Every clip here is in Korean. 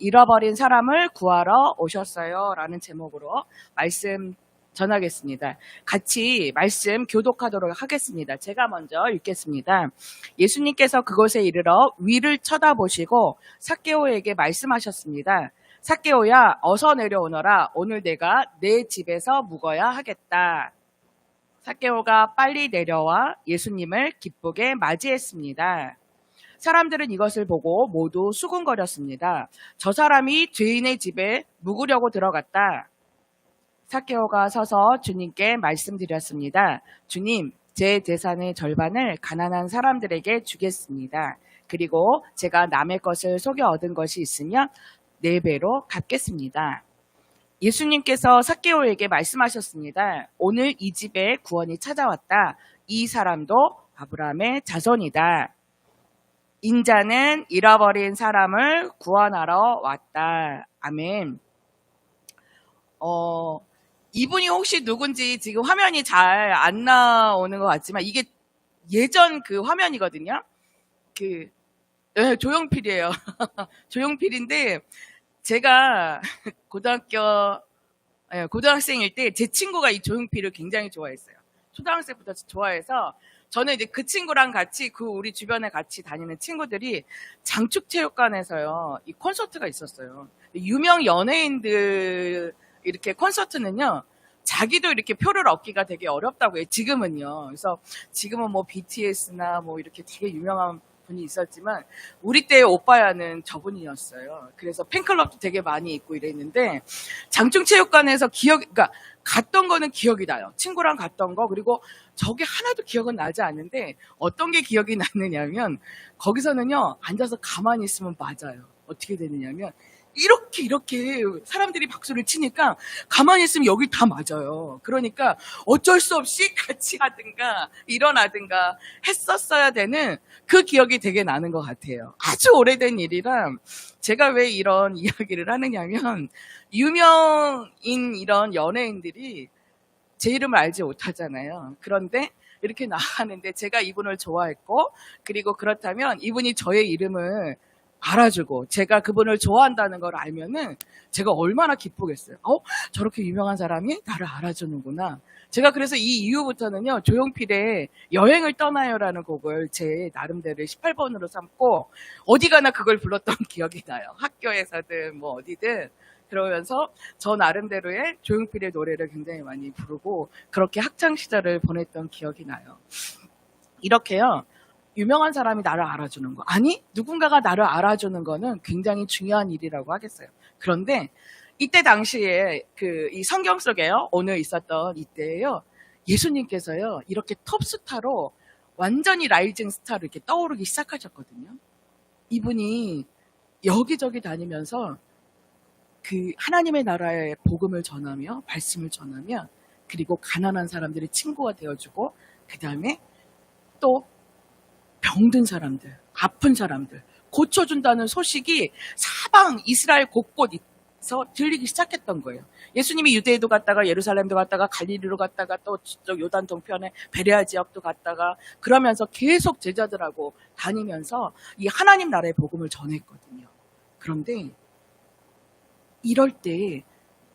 잃어버린 사람을 구하러 오셨어요 라는 제목으로 말씀 전하겠습니다. 같이 말씀 교독하도록 하겠습니다. 제가 먼저 읽겠습니다. 예수님께서 그곳에 이르러 위를 쳐다보시고 삭개오에게 말씀하셨습니다. 삭개오야, 어서 내려오너라. 오늘 내가 내 집에서 묵어야 하겠다. 삭개오가 빨리 내려와 예수님을 기쁘게 맞이했습니다. 사람들은 이것을 보고 모두 수군거렸습니다. 저 사람이 죄인의 집에 묵으려고 들어갔다. 삭개오가 서서 주님께 말씀드렸습니다. 주님, 제 재산의 절반을 가난한 사람들에게 주겠습니다. 그리고 제가 남의 것을 속여 얻은 것이 있으면 4배로 갚겠습니다. 예수님께서 삭개오에게 말씀하셨습니다. 오늘 이 집에 구원이 찾아왔다. 이 사람도 아브라함의 자손이다. 인자는 잃어버린 사람을 구원하러 왔다. 아멘. 이분이 혹시 누군지 지금 화면이 잘 안 나오는 것 같지만 이게 예전 그 화면이거든요. 조용필이에요. 조용필인데 제가 고등학생일 때 제 친구가 이 조용필을 굉장히 좋아했어요. 초등학생부터 좋아해서 저는 이제 그 친구랑 같이 우리 주변에 같이 다니는 친구들이 장축체육관에서요, 이 콘서트가 있었어요. 유명 연예인들 이렇게 콘서트는요, 자기도 이렇게 표를 얻기가 되게 어렵다고 해요. 지금은요. 그래서 지금은 뭐 BTS나 뭐 이렇게 되게 유명한 분이 있었지만 우리 때의 오빠야는 저분이었어요. 그래서 팬클럽도 되게 많이 있고 이랬는데 장충체육관에서 그러니까 갔던 거는 기억이 나요. 친구랑 갔던 거. 그리고 저게 하나도 기억은 나지 않는데 어떤 게 기억이 나느냐면 거기서는요, 앉아서 가만히 있으면 맞아요. 어떻게 되느냐면 이렇게 사람들이 박수를 치니까 가만히 있으면 여기 다 맞아요. 그러니까 어쩔 수 없이 같이 하든가 일어나든가 했었어야 되는 그 기억이 되게 나는 것 같아요. 아주 오래된 일이라 제가 왜 이런 이야기를 하느냐면 유명인 이런 연예인들이 제 이름을 알지 못하잖아요. 그런데 이렇게 나가는데 제가 이분을 좋아했고, 그리고 그렇다면 이분이 저의 이름을 알아주고 제가 그분을 좋아한다는 걸 알면은 제가 얼마나 기쁘겠어요. 저렇게 유명한 사람이 나를 알아주는구나. 제가 그래서 이 이후부터는요, 조용필의 여행을 떠나요라는 곡을 제 나름대로 18번으로 삼고 어디 가나 그걸 불렀던 기억이 나요. 학교에서든 뭐 어디든. 그러면서 저 나름대로의 조용필의 노래를 굉장히 많이 부르고 그렇게 학창 시절을 보냈던 기억이 나요. 이렇게요, 유명한 사람이 나를 알아주는 거, 아니 누군가가 나를 알아주는 거는 굉장히 중요한 일이라고 하겠어요. 그런데 이때 당시에 이 성경 속에요, 오늘 있었던 이때에요, 예수님께서요 이렇게 톱스타로 완전히 라이징 스타로 이렇게 떠오르기 시작하셨거든요. 이분이 여기저기 다니면서 하나님의 나라의 복음을 전하며 말씀을 전하며, 그리고 가난한 사람들의 친구가 되어주고, 그 다음에 또 병든 사람들, 아픈 사람들 고쳐준다는 소식이 사방 이스라엘 곳곳에서 들리기 시작했던 거예요. 예수님이 유대에도 갔다가 예루살렘도 갔다가 갈릴리로 갔다가 또 요단 동편에 베레아 지역도 갔다가 그러면서 계속 제자들하고 다니면서 이 하나님 나라의 복음을 전했거든요. 그런데 이럴 때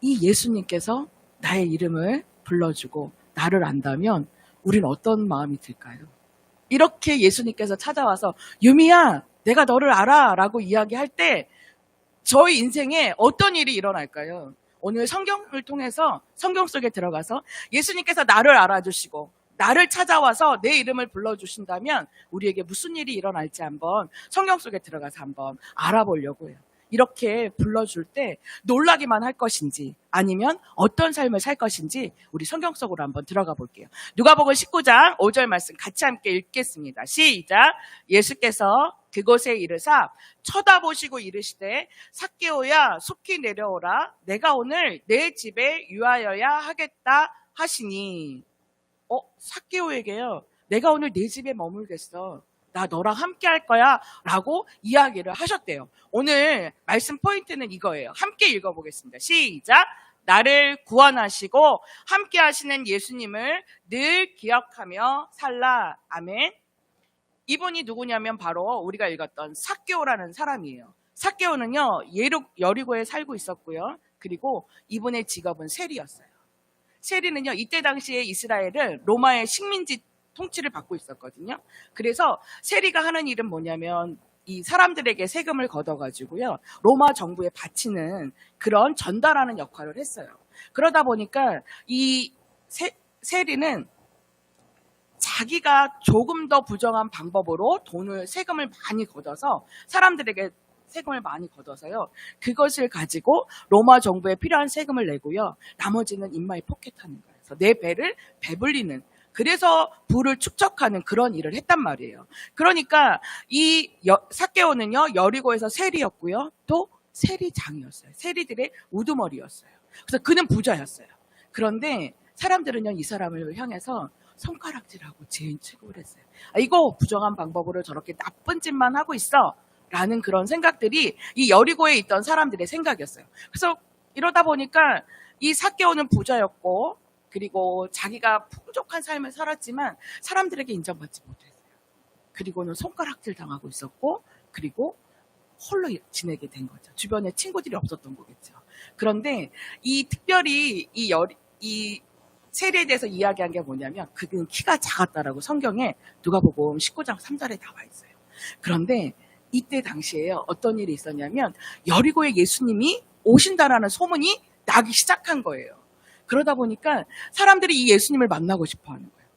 이 예수님께서 나의 이름을 불러주고 나를 안다면 우린 어떤 마음이 들까요? 이렇게 예수님께서 찾아와서 유미야, 내가 너를 알아 라고 이야기할 때 저희 인생에 어떤 일이 일어날까요? 오늘 성경을 통해서 성경 속에 들어가서 예수님께서 나를 알아주시고 나를 찾아와서 내 이름을 불러주신다면 우리에게 무슨 일이 일어날지 한번 성경 속에 들어가서 한번 알아보려고 해요. 이렇게 불러줄 때 놀라기만 할 것인지 아니면 어떤 삶을 살 것인지 우리 성경 속으로 한번 들어가 볼게요. 누가복음 19장 5절 말씀 같이 함께 읽겠습니다. 시작. 예수께서 그곳에 이르사 쳐다보시고 이르시되 삭개오야 속히 내려오라. 내가 오늘 내 집에 유하여야 하겠다 하시니. 삭개오에게요, 내가 오늘 내 집에 머물겠어. 나 너랑 함께 할 거야 라고 이야기를 하셨대요. 오늘 말씀 포인트는 이거예요. 함께 읽어보겠습니다. 시작. 나를 구원하시고 함께 하시는 예수님을 늘 기억하며 살라. 아멘. 이분이 누구냐면 바로 우리가 읽었던 삭개오라는 사람이에요. 삭개오는요, 여리고에 살고 있었고요. 그리고 이분의 직업은 세리였어요. 세리는요, 이때 당시에 이스라엘은 로마의 식민지 통치를 받고 있었거든요. 그래서 세리가 하는 일은 뭐냐면 이 사람들에게 세금을 걷어가지고요, 로마 정부에 바치는 그런 전달하는 역할을 했어요. 그러다 보니까 이 세리는 자기가 조금 더 부정한 방법으로 세금을 많이 걷어서 사람들에게 세금을 많이 걷어서요, 그것을 가지고 로마 정부에 필요한 세금을 내고요, 나머지는 인마에 포켓하는 거예요. 그래서 내 배를 배불리는, 그래서 부를 축적하는 그런 일을 했단 말이에요. 그러니까 이 삭개오는요, 여리고에서 세리였고요, 또 세리장이었어요. 세리들의 우두머리였어요. 그래서 그는 부자였어요. 그런데 사람들은요, 이 사람을 향해서 손가락질하고 죄인 취급을 했어요. 이거 부정한 방법으로 저렇게 나쁜 짓만 하고 있어 라는 그런 생각들이 이 여리고에 있던 사람들의 생각이었어요. 그래서 이러다 보니까 이 삭개오는 부자였고, 그리고 자기가 풍족한 삶을 살았지만 사람들에게 인정받지 못했어요. 그리고는 손가락질 당하고 있었고, 그리고 홀로 지내게 된 거죠. 주변에 친구들이 없었던 거겠죠. 그런데 특별히 이 세리에 대해서 이야기한 게 뭐냐면, 그는 키가 작았다라고 성경에 누가복음 19장 3절에 나와 있어요. 그런데 이때 당시에요, 어떤 일이 있었냐면 여리고에 예수님이 오신다라는 소문이 나기 시작한 거예요. 그러다 보니까 사람들이 이 예수님을 만나고 싶어 하는 거예요.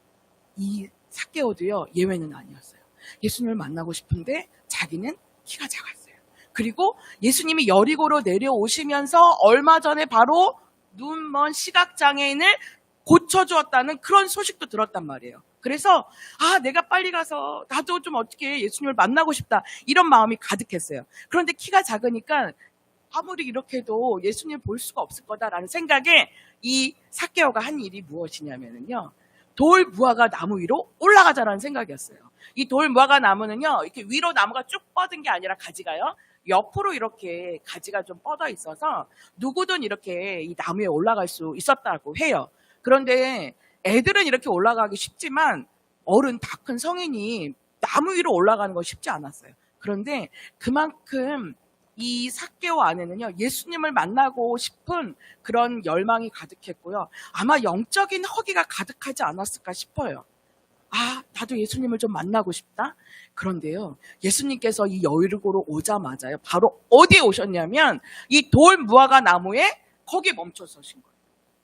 이 삭개오도요, 예외는 아니었어요. 예수님을 만나고 싶은데 자기는 키가 작았어요. 그리고 예수님이 여리고로 내려오시면서 얼마 전에 바로 눈먼 시각장애인을 고쳐주었다는 그런 소식도 들었단 말이에요. 그래서 내가 빨리 가서 나도 좀 어떻게 예수님을 만나고 싶다, 이런 마음이 가득했어요. 그런데 키가 작으니까 아무리 이렇게 해도 예수님을 볼 수가 없을 거다라는 생각에 이 삭개오가 한 일이 무엇이냐면요, 돌 무화과 나무 위로 올라가자라는 생각이었어요. 이 돌 무화과 나무는요, 이렇게 위로 나무가 쭉 뻗은 게 아니라 가지가요, 옆으로 이렇게 가지가 좀 뻗어 있어서 누구든 이렇게 이 나무에 올라갈 수 있었다고 해요. 그런데 애들은 이렇게 올라가기 쉽지만 다 큰 성인이 나무 위로 올라가는 건 쉽지 않았어요. 그런데 그만큼 이 삭개오 안에는요, 예수님을 만나고 싶은 그런 열망이 가득했고요, 아마 영적인 허기가 가득하지 않았을까 싶어요. 나도 예수님을 좀 만나고 싶다. 그런데요, 예수님께서 이 여리고로 오자마자요, 바로 어디에 오셨냐면 이 돌 무화과 나무에 거기 멈춰 서신 거예요.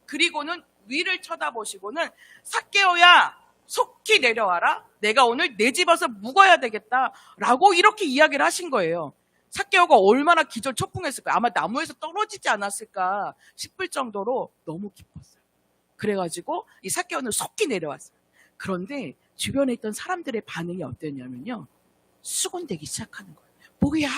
그리고는 위를 쳐다보시고는, 삭개오야, 속히 내려와라. 내가 오늘 내 집에서 묵어야 되겠다라고 이렇게 이야기를 하신 거예요. 삭개오가 얼마나 기절초풍했을까요? 아마 나무에서 떨어지지 않았을까 싶을 정도로 너무 기뻤어요. 그래가지고 이 삭개오는 속히 내려왔어요. 그런데 주변에 있던 사람들의 반응이 어땠냐면요, 수군대기 시작하는 거예요. 뭐야?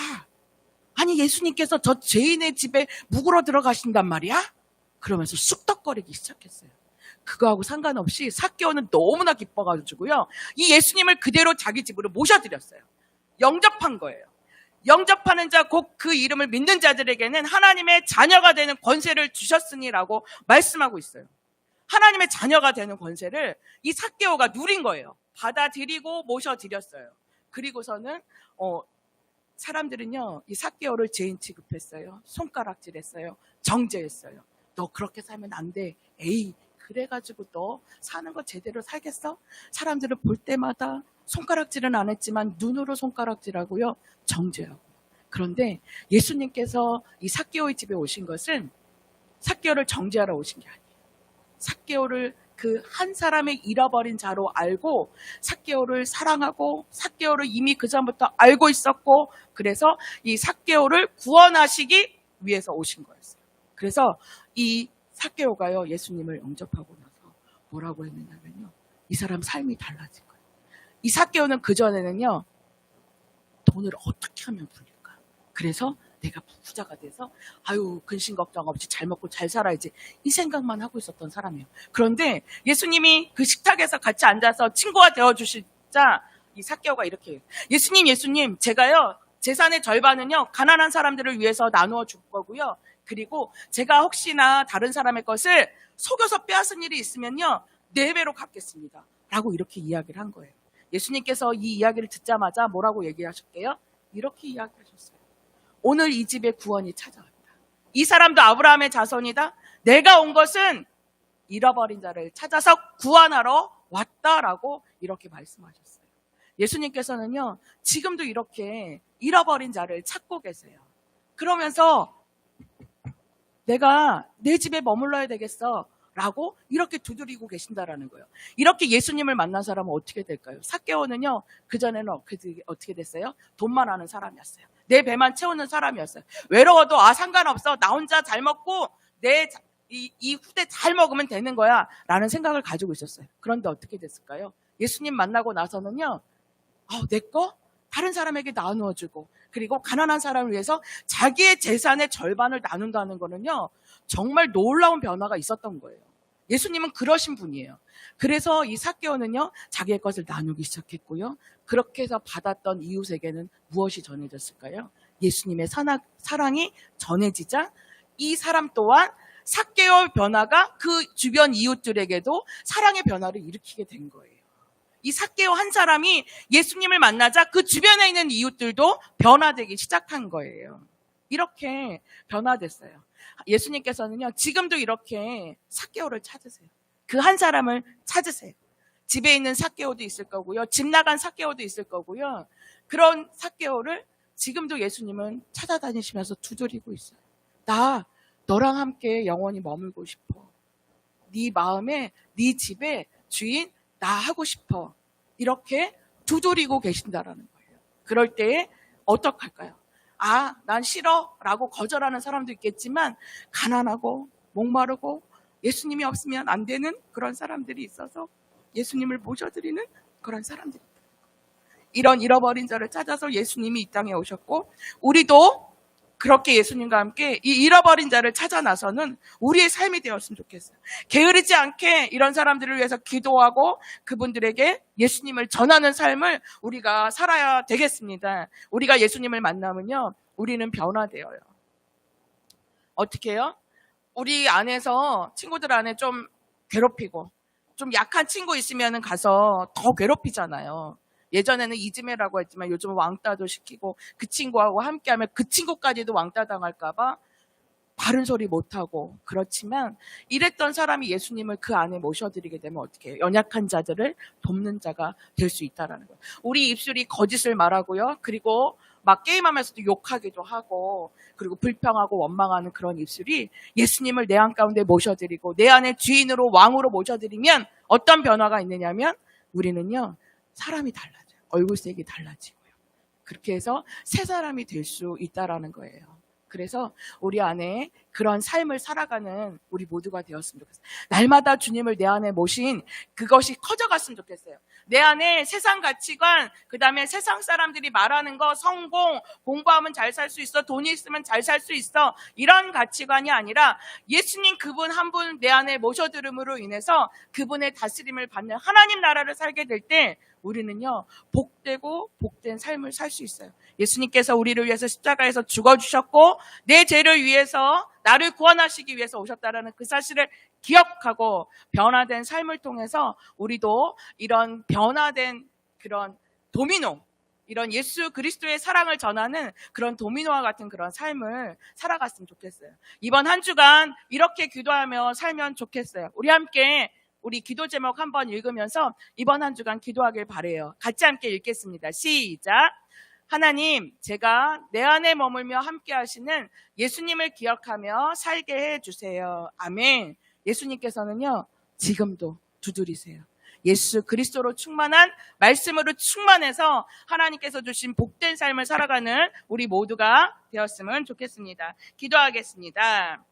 아니, 예수님께서 저 죄인의 집에 묵으러 들어가신단 말이야? 그러면서 쑥덕거리기 시작했어요. 그거하고 상관없이 삭개오는 너무나 기뻐가지고요, 이 예수님을 그대로 자기 집으로 모셔드렸어요. 영접한 거예요. 영접하는 자, 곧 그 이름을 믿는 자들에게는 하나님의 자녀가 되는 권세를 주셨으니라고 말씀하고 있어요. 하나님의 자녀가 되는 권세를 이 삭개오가 누린 거예요. 받아들이고 모셔드렸어요. 그리고서는 사람들은요, 이 삭개오를 죄인 취급했어요. 손가락질했어요. 정죄했어요. 너 그렇게 살면 안 돼. 에이, 그래가지고 너 사는 거 제대로 살겠어? 사람들을 볼 때마다 손가락질은 안 했지만 눈으로 손가락질하고요, 정죄하고. 그런데 예수님께서 이 삭개오의 집에 오신 것은 삭개오를 정죄하러 오신 게 아니에요. 삭개오를 그 한 사람의 잃어버린 자로 알고 삭개오를 사랑하고 삭개오를 이미 그 전부터 알고 있었고, 그래서 이 삭개오를 구원하시기 위해서 오신 거였어요. 그래서 이 삭개오가요, 예수님을 영접하고 나서 뭐라고 했느냐면요, 이 사람 삶이 달라진 거예요. 이 삭개오는 그전에는요, 돈을 어떻게 하면 불릴까? 그래서 내가 부자가 돼서 근심 걱정 없이 잘 먹고 잘 살아야지, 이 생각만 하고 있었던 사람이에요. 그런데 예수님이 그 식탁에서 같이 앉아서 친구가 되어주시자 이 삭개오가 이렇게 해요. 예수님, 제가요, 재산의 절반은요, 가난한 사람들을 위해서 나누어 줄 거고요, 그리고 제가 혹시나 다른 사람의 것을 속여서 빼앗은 일이 있으면요, 4배로 갚겠습니다 라고 이렇게 이야기를 한 거예요. 예수님께서 이 이야기를 듣자마자 뭐라고 얘기하셨게요? 이렇게 이야기하셨어요. 오늘 이 집에 구원이 찾아왔다. 이 사람도 아브라함의 자손이다. 내가 온 것은 잃어버린 자를 찾아서 구원하러 왔다라고 이렇게 말씀하셨어요. 예수님께서는요, 지금도 이렇게 잃어버린 자를 찾고 계세요. 그러면서 내가 내 집에 머물러야 되겠어 라고 이렇게 두드리고 계신다라는 거예요. 이렇게 예수님을 만난 사람은 어떻게 될까요? 삭개오는요, 그전에는 어떻게 됐어요? 돈만 하는 사람이었어요. 내 배만 채우는 사람이었어요. 외로워도 상관없어. 나 혼자 잘 먹고 이 후대 잘 먹으면 되는 거야 라는 생각을 가지고 있었어요. 그런데 어떻게 됐을까요? 예수님 만나고 나서는요, 내 거 다른 사람에게 나누어주고, 그리고 가난한 사람을 위해서 자기의 재산의 절반을 나눈다는 거는요, 정말 놀라운 변화가 있었던 거예요. 예수님은 그러신 분이에요. 그래서 이 삭개오는요, 자기의 것을 나누기 시작했고요. 그렇게 해서 받았던 이웃에게는 무엇이 전해졌을까요? 예수님의 사랑이 전해지자 이 사람 또한 삭개오의 변화가 그 주변 이웃들에게도 사랑의 변화를 일으키게 된 거예요. 이 삭개오 한 사람이 예수님을 만나자 그 주변에 있는 이웃들도 변화되기 시작한 거예요. 이렇게 변화됐어요. 예수님께서는요, 지금도 이렇게 삭개오를 찾으세요. 그 한 사람을 찾으세요. 집에 있는 삭개오도 있을 거고요. 집 나간 삭개오도 있을 거고요. 그런 삭개오를 지금도 예수님은 찾아다니시면서 두드리고 있어요. 나 너랑 함께 영원히 머물고 싶어. 네 마음에, 네 집에 주인 나 하고 싶어. 이렇게 두드리고 계신다라는 거예요. 그럴 때에 어떡할까요? 난 싫어 라고 거절하는 사람도 있겠지만, 가난하고 목마르고 예수님이 없으면 안 되는 그런 사람들이 있어서 예수님을 모셔드리는 그런 사람들이, 이런 잃어버린 자를 찾아서 예수님이 이 땅에 오셨고, 우리도 그렇게 예수님과 함께 이 잃어버린 자를 찾아 나서는 우리의 삶이 되었으면 좋겠어요. 게으르지 않게 이런 사람들을 위해서 기도하고 그분들에게 예수님을 전하는 삶을 우리가 살아야 되겠습니다. 우리가 예수님을 만나면요, 우리는 변화되어요. 어떻게 해요? 우리 안에서, 친구들 안에 좀 괴롭히고 좀 약한 친구 있으면 가서 더 괴롭히잖아요. 예전에는 이지매라고 했지만 요즘은 왕따도 시키고, 그 친구하고 함께하면 그 친구까지도 왕따 당할까봐 바른 소리 못하고. 그렇지만 이랬던 사람이 예수님을 그 안에 모셔드리게 되면 어떻게 해요? 연약한 자들을 돕는 자가 될 수 있다는 거예요. 우리 입술이 거짓을 말하고요, 그리고 막 게임하면서도 욕하기도 하고, 그리고 불평하고 원망하는 그런 입술이 예수님을 내 안 가운데 모셔드리고 내 안에 주인으로, 왕으로 모셔드리면 어떤 변화가 있느냐면, 우리는요, 사람이 달라져요. 얼굴색이 달라지고요. 그렇게 해서 새 사람이 될 수 있다라는 거예요. 그래서 우리 안에 그런 삶을 살아가는 우리 모두가 되었으면 좋겠어요. 날마다 주님을 내 안에 모신 그것이 커져갔으면 좋겠어요. 내 안에 세상 가치관, 그 다음에 세상 사람들이 말하는 거, 성공, 공부하면 잘 살 수 있어, 돈이 있으면 잘 살 수 있어, 이런 가치관이 아니라 예수님 그분 한 분 내 안에 모셔들음으로 인해서 그분의 다스림을 받는 하나님 나라를 살게 될 때 우리는요, 복되고 복된 삶을 살 수 있어요. 예수님께서 우리를 위해서 십자가에서 죽어주셨고 내 죄를 위해서, 나를 구원하시기 위해서 오셨다라는 그 사실을 기억하고 변화된 삶을 통해서 우리도 이런 변화된 그런 도미노, 이런 예수 그리스도의 사랑을 전하는 그런 도미노와 같은 그런 삶을 살아갔으면 좋겠어요. 이번 한 주간 이렇게 기도하며 살면 좋겠어요. 우리 함께 우리 기도 제목 한번 읽으면서 이번 한 주간 기도하길 바라요. 같이 함께 읽겠습니다. 시작. 하나님, 제가 내 안에 머물며 함께 하시는 예수님을 기억하며 살게 해주세요. 아멘. 예수님께서는요, 지금도 두드리세요. 예수 그리스도로 충만한 말씀으로 충만해서 하나님께서 주신 복된 삶을 살아가는 우리 모두가 되었으면 좋겠습니다. 기도하겠습니다.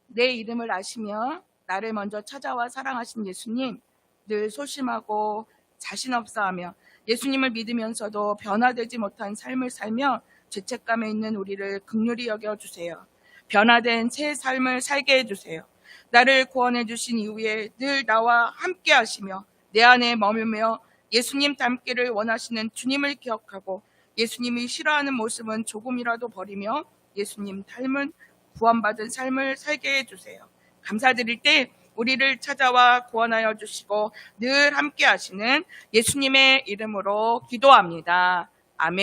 내 이름을 아시며 나를 먼저 찾아와 사랑하신 예수님, 늘 소심하고 자신 없어하며 예수님을 믿으면서도 변화되지 못한 삶을 살며 죄책감에 있는 우리를 긍휼히 여겨주세요. 변화된 새 삶을 살게 해주세요. 나를 구원해 주신 이후에 늘 나와 함께 하시며 내 안에 머물며 예수님 닮기를 원하시는 주님을 기억하고 예수님이 싫어하는 모습은 조금이라도 버리며 예수님 닮은 구원받은 삶을 살게 해주세요. 감사드릴 때 우리를 찾아와 구원하여 주시고 늘 함께 하시는 예수님의 이름으로 기도합니다. 아멘.